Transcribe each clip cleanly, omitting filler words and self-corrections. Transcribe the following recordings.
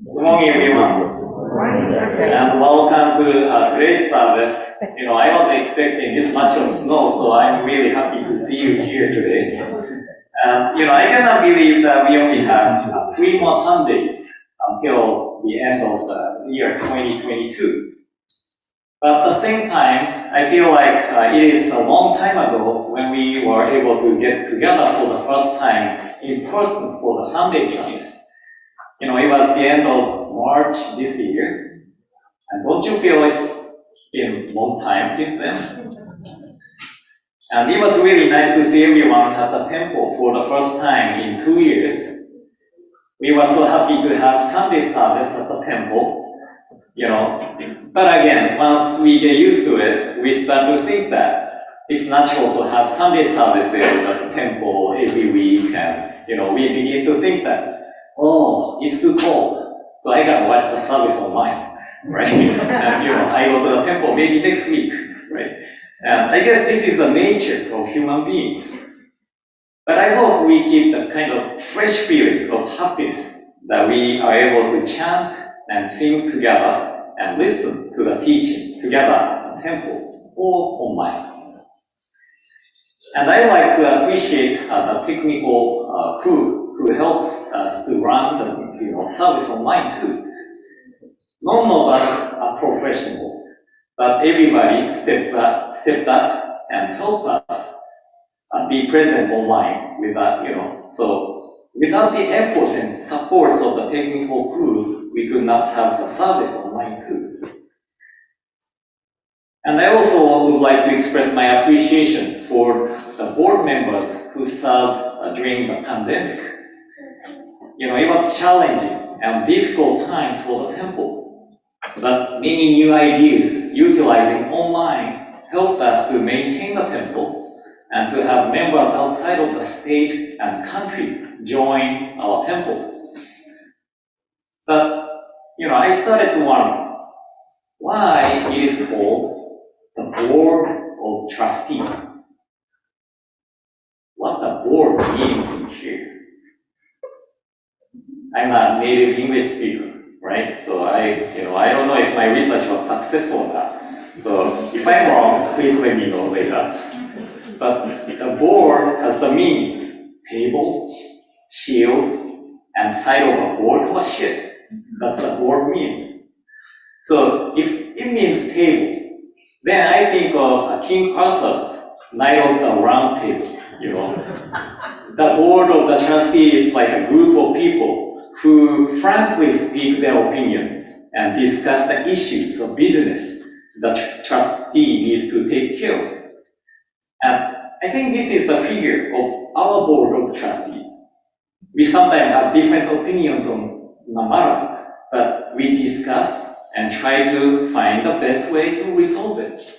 Good morning, everyone. And welcome to today's service. I was expecting this much of snow, so I'm really happy to see you here today. I cannot believe that we only have 3 more Sundays until the end of the year 2022. But at the same time, I feel like it is a long time ago when we were able to get together for the first time in person for the Sunday service. It was the end of March this year. And don't you feel it's been a long time since then? And it was really nice to see everyone at the temple for the first time in 2 years. We were so happy to have Sunday service at the temple. But again, once we get used to it, we start to think that it's natural to have Sunday services at the temple every week, and we begin to think that, oh, it's too cold, so I gotta watch the service online, right? And I go to the temple maybe next week, right? And I guess this is the nature of human beings. But I hope we keep the kind of fresh feeling of happiness that we are able to chant and sing together and listen to the teaching together at the temple or online. And I like to appreciate the technical crew who helps us to run the service online too. None of us are professionals, but everybody stepped up and helped us be present online with that, So without the efforts and supports of the technical crew, we could not have the service online too. And I also would like to express my appreciation for the board members who served during the pandemic. It was challenging and difficult times for the temple, but many new ideas utilizing online helped us to maintain the temple and to have members outside of the state and country join our temple. But, I started to wonder why it is called the Board of Trustees. What the board means in here. I'm a native English speaker, right? So I don't know if my research was successful or not. So if I'm wrong, please let me know later. But the board has the meaning: table, shield, and side of a board or ship. That's what board means. So if it means table, then I think of King Arthur's Knight of the Round Table. The board of the trustees is like a group of people who frankly speak their opinions and discuss the issues of business the trustee needs to take care of. And I think this is the figure of our board of trustees. We sometimes have different opinions on the matter, but we discuss and try to find the best way to resolve it.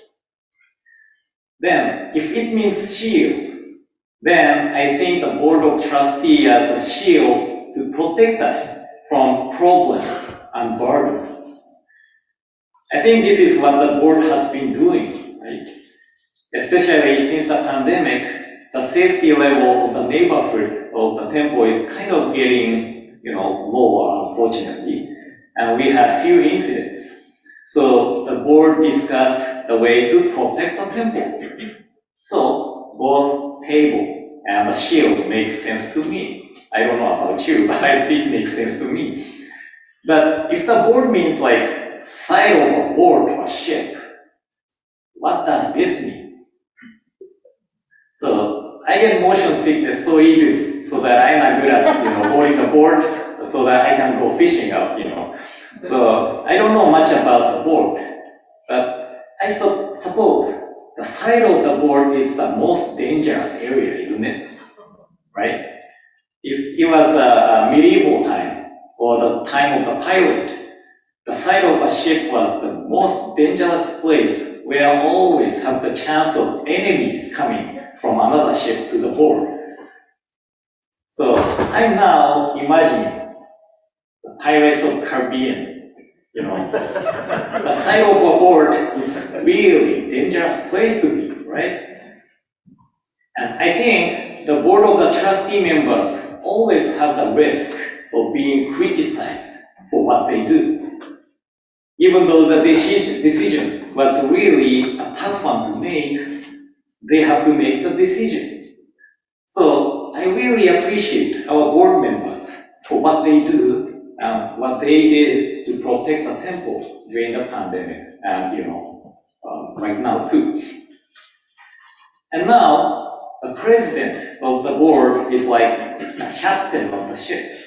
Then, if it means shield, then I think the board of trustees as the shield to protect us from problems and burden. I think this is what the board has been doing, right? Especially since the pandemic, the safety level of the neighborhood of the temple is kind of getting, lower, unfortunately. And we had few incidents. So the board discussed the way to protect the temple. So both table and the shield makes sense to me. I don't know about you, but it makes sense to me. But if the board means like side of a board or ship, what does this mean? So I get motion sickness so easily, so that I'm not good at holding the board, so that I can go fishing out. So I don't know much about the board, but I suppose the side of the board is the most dangerous area, isn't it? Right? If it was a medieval time or the time of the pirate, the side of a ship was the most dangerous place where always have the chance of enemies coming from another ship to the board. So I'm now imagining the Pirates of the Caribbean. The side of a board is really dangerous place to be, right? And I think the board of the trustee members always have the risk of being criticized for what they do. Even though the decision was really a tough one to make, they have to make the decision. So I really appreciate our board members for what they do and what they did to protect the temple during the pandemic and, right now too. And now, the president of the board is like the captain of the ship.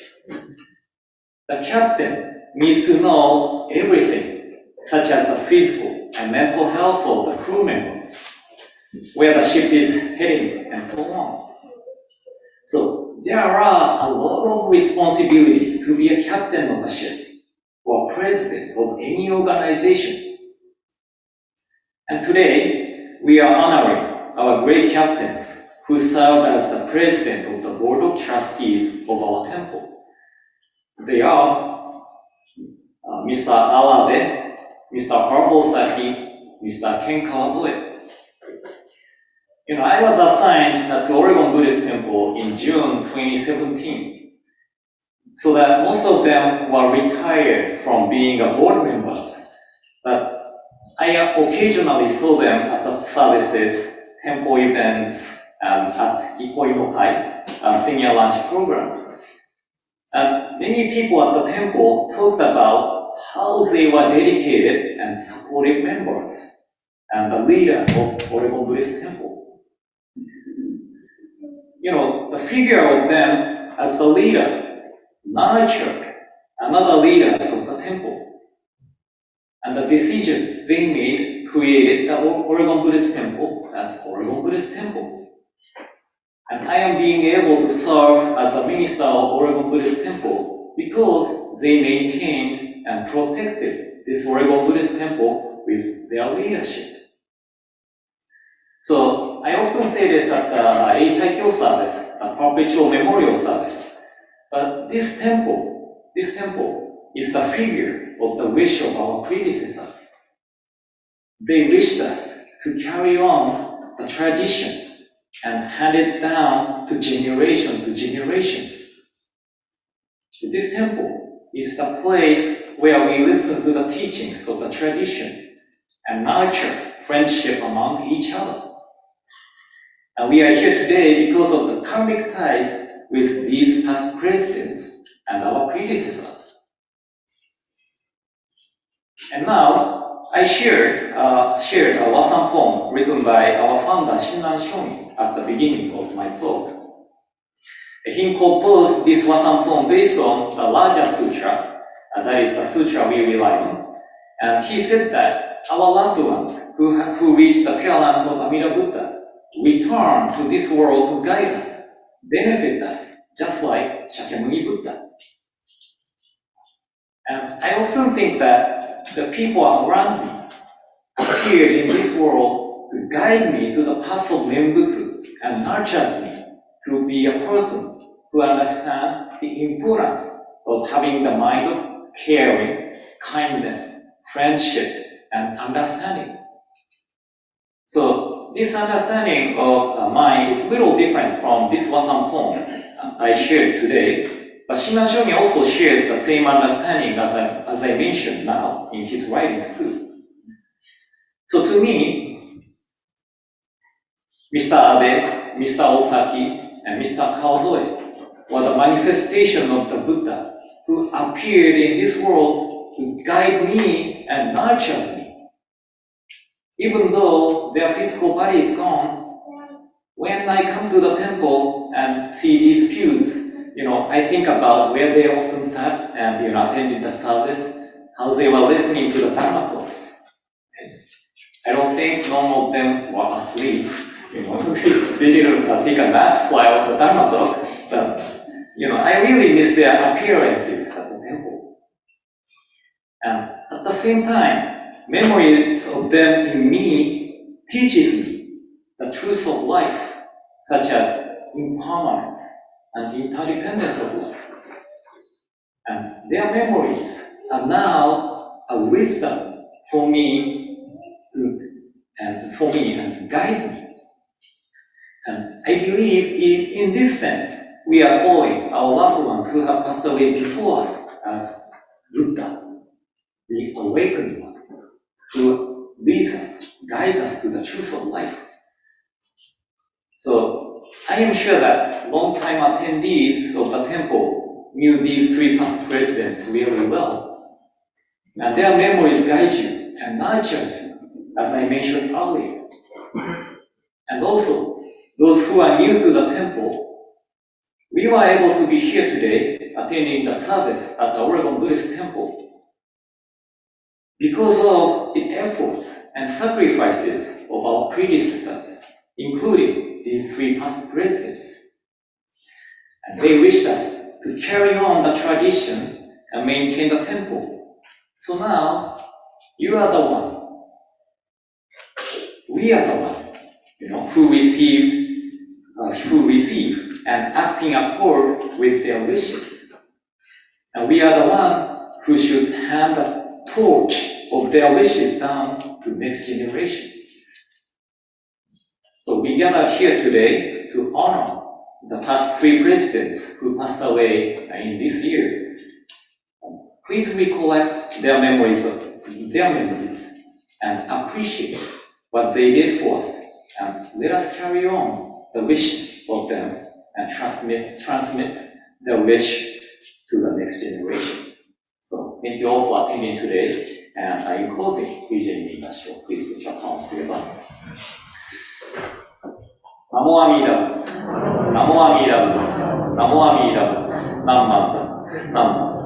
The captain needs to know everything, such as the physical and mental health of the crew members, where the ship is heading, and so on. So there are a lot of responsibilities to be a captain of the ship or president of any organization. And today, we are honoring our great captains who served as the president of the board of trustees of our temple. They are Mr. Alabe, Mr. Hosaki, Mr. Ken Kawazoe. I was assigned to Oregon Buddhist Temple in June 2017, so that most of them were retired from being a board members. But I occasionally saw them at the services, temple events, and at Ikoi no Kai, a senior lunch program. And many people at the temple talked about how they were dedicated and supportive members and the leader of Oregon Buddhist Temple. The figure of them as the leader nurtured another leaders of the temple. And the decisions they made created the Oregon Buddhist Temple as Oregon Buddhist Temple. And I am being able to serve as a minister of Oregon Buddhist Temple because they maintained and protected this Oregon Buddhist Temple with their leadership. So I often say this at the Eitaikyo service, a perpetual memorial service. But this temple is the figure of the wish of our predecessors. They wished us to carry on the tradition and hand it down to generation to generations. So this temple is the place where we listen to the teachings of the tradition and nurture friendship among each other. And we are here today because of the karmic ties with these past presidents and our predecessors. And now, I shared a Wasan poem written by our founder Shin at the beginning of my talk. He composed this Wasan poem based on the larger sutra, and that is the sutra we rely on. And he said that our loved ones who reached the Pure Land of Amida Buddha return to this world to guide us, benefit us, just like Shakyamuni Buddha. And I often think that the people around me appeared in this world to guide me to the path of Nembutsuge and nurtures me to be a person who understands the importance of having the mind of caring, kindness, friendship, and understanding. So this understanding of mine is a little different from this Wasan poem I shared today, but Shin also shares the same understanding as I mentioned now in his writings too. So to me, Mr. Abe, Mr. Osaki, and Mr. Kawazoe were the manifestation of the Buddha who appeared in this world to guide me and nurtures me. Even though their physical body is gone, when I come to the temple and see these pews, I think about where they often sat and, attended the service, how they were listening to the Dharma talks. I don't think none of them were asleep, they didn't take a nap while the Dharma talk, but, I really miss their appearances at the temple. And at the same time, memories of them in me teaches me the truth of life, such as impermanence and interdependence of life. And their memories are now a wisdom for me and to guide me. And I believe in this sense, we are calling our loved ones who have passed away before us as Buddha, the awakened one, who leads us, guides us to the truth of life. So I am sure that long-time attendees of the temple knew these three past presidents really well. And their memories guide you and nurtures you, as I mentioned earlier. And also, those who are new to the temple, we were able to be here today attending the service at the Oregon Buddhist Temple because of the efforts and sacrifices of our predecessors, including these three past presidents. And they wished us to carry on the tradition and maintain the temple. So now, you are the one. We are the one, who receive and acting accord with their wishes. And we are the one who should hand the torch of their wishes down to next generation. So we gathered here today to honor the past three presidents who passed away in this year. Please recollect their memories and appreciate what they did for us. And let us carry on the wish of them and transmit the wish to the next generations. So thank you all for attending today. And in closing, please join me in the show. Please put your palms together. Namo Amida Butsu. Namo Amida Butsu. Namo Amida Butsu. Nam.